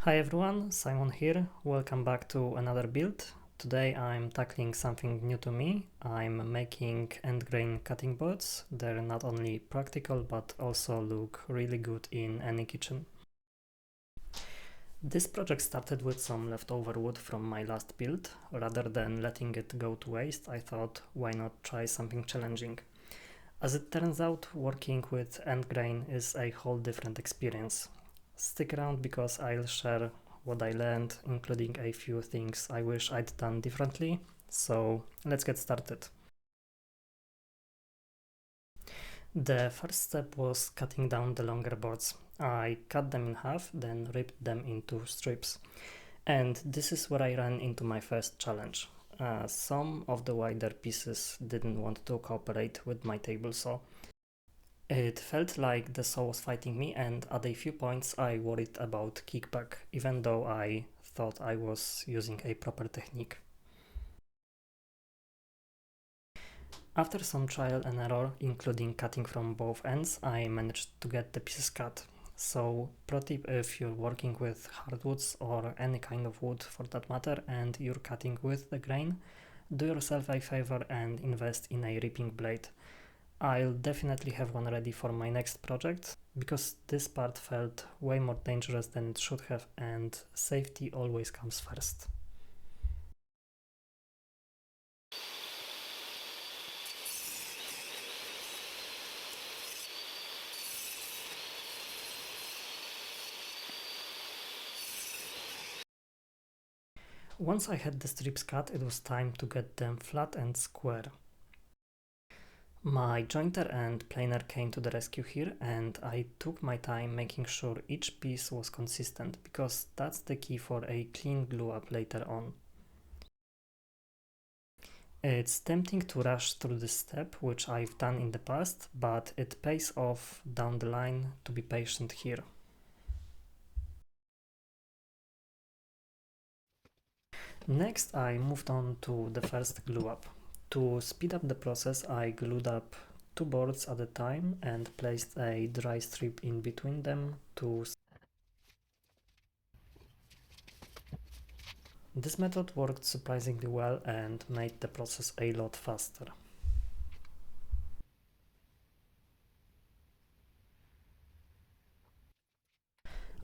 Hi everyone, Simon here. Welcome back to another build. Today I'm tackling something new to me. I'm making end grain cutting boards. They're not only practical but also look really good in any kitchen. This project started with some leftover wood from my last build. Rather than letting it go to waste, I thought why not try something challenging. As it turns out, working with end grain is a whole different experience. Stick around because I'll share what I learned, including a few things I wish I'd done differently. So let's get started. The first step was cutting down the longer boards. I cut them in half, then ripped them into strips. And this is where I ran into my first challenge. Some of the wider pieces didn't want to cooperate with my table saw. It felt like the saw was fighting me, and at a few points I worried about kickback, even though I thought I was using a proper technique. After some trial and error, including cutting from both ends, I managed to get the pieces cut. So, pro tip if you're working with hardwoods or any kind of wood for that matter and you're cutting with the grain, do yourself a favor and invest in a ripping blade. I'll definitely have one ready for my next project because this part felt way more dangerous than it should have, and safety always comes first. Once I had the strips cut, it was time to get them flat and square. My jointer and planer came to the rescue here, and I took my time making sure each piece was consistent because that's the key for a clean glue up later on. It's tempting to rush through this step, which I've done in the past, but it pays off down the line to be patient here. Next, I moved on to the first glue up. To speed up the process, I glued up two boards at a time and placed a dry strip in between them to. This method worked surprisingly well and made the process a lot faster.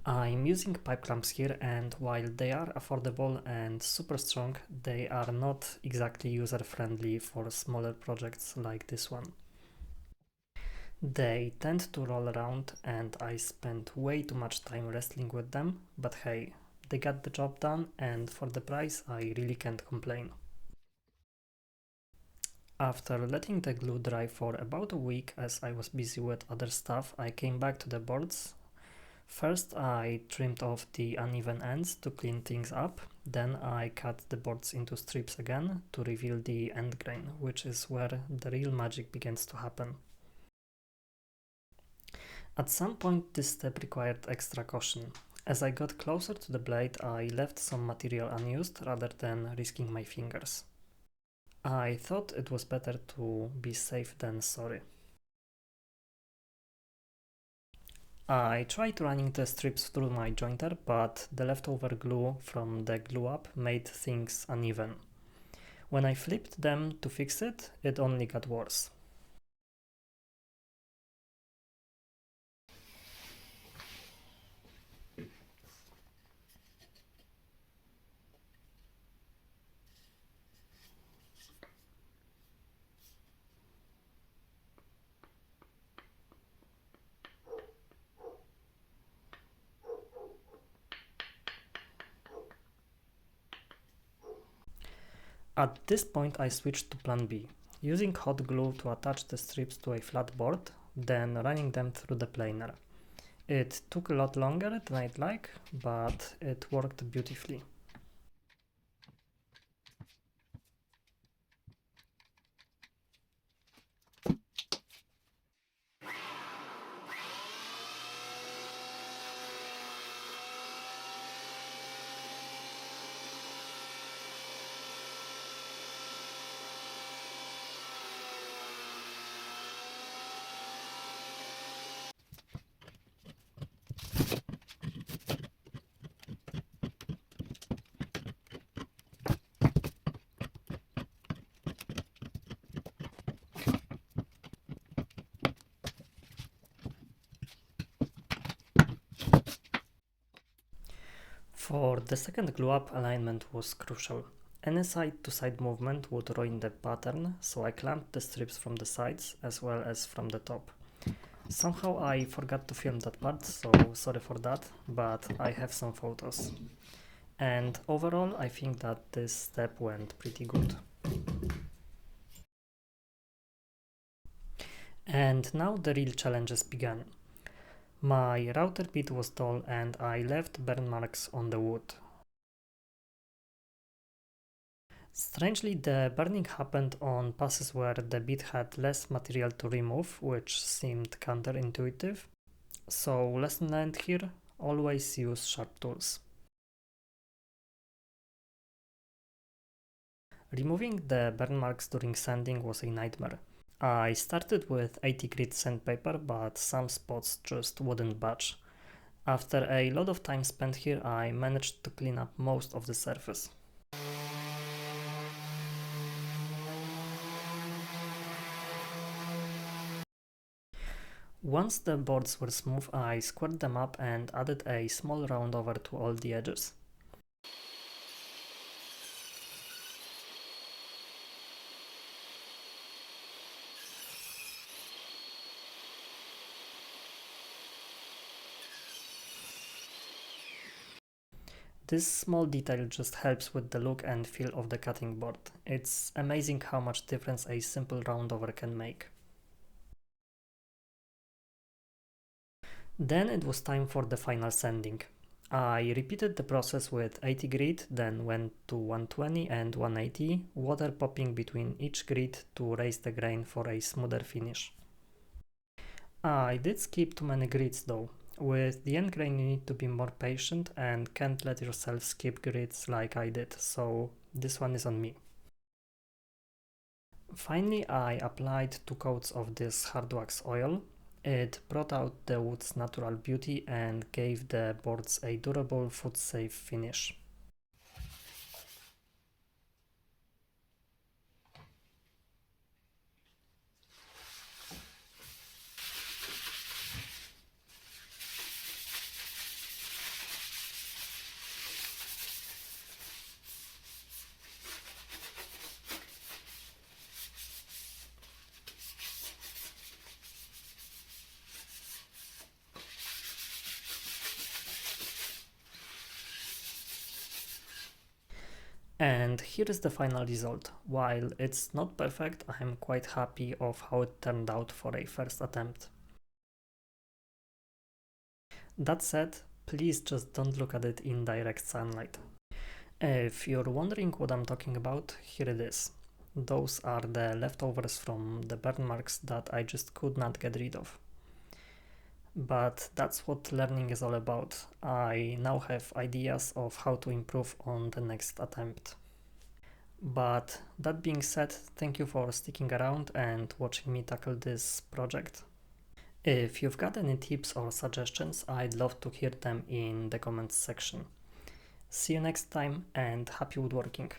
I'm using pipe clamps here, and while they are affordable and super strong, they are not exactly user friendly for smaller projects like this one. They tend to roll around and I spent way too much time wrestling with them, but hey, they got the job done, and for the price I really can't complain. After letting the glue dry for about a week as I was busy with other stuff, I came back to the boards. First I trimmed off the uneven ends to clean things up, then I cut the boards into strips again to reveal the end grain, which is where the real magic begins to happen. At some point this step required extra caution. As I got closer to the blade, I left some material unused rather than risking my fingers. I thought it was better to be safe than sorry. I tried running the strips through my jointer, but the leftover glue from the glue up made things uneven. When I flipped them to fix it, it only got worse. At this point I switched to plan B, using hot glue to attach the strips to a flat board, then running them through the planer. It took a lot longer than I'd like, but it worked beautifully. For the second glue up, alignment was crucial. Any side-to-side movement would ruin the pattern, so I clamped the strips from the sides as well as from the top. Somehow I forgot to film that part, so sorry for that, but I have some photos. And overall, I think that this step went pretty good. And now the real challenges began. My router bit was dull and I left burn marks on the wood. Strangely, the burning happened on passes where the bit had less material to remove, which seemed counterintuitive. So lesson learned here, always use sharp tools. Removing the burn marks during sanding was a nightmare. I started with 80 grit sandpaper, but some spots just wouldn't budge. After a lot of time spent here, I managed to clean up most of the surface. Once the boards were smooth, I squared them up and added a small round over to all the edges. This small detail just helps with the look and feel of the cutting board. It's amazing how much difference a simple round over can make. Then it was time for the final sanding. I repeated the process with 80 grit, then went to 120 and 180, water popping between each grit to raise the grain for a smoother finish. I did skip too many grits though. With the end grain you need to be more patient and can't let yourself skip grits like I did, so this one is on me. Finally, I applied 2 coats of this hard wax oil. It brought out the wood's natural beauty and gave the boards a durable, food-safe finish. And here is the final result. While it's not perfect, I am quite happy of how it turned out for a first attempt. That said, please just don't look at it in direct sunlight. If you're wondering what I'm talking about, here it is. Those are the leftovers from the burn marks that I just could not get rid of. But that's what learning is all about. I now have ideas of how to improve on the next attempt. But that being said, thank you for sticking around and watching me tackle this project. If you've got any tips or suggestions, I'd love to hear them in the comments section. See you next time and happy woodworking!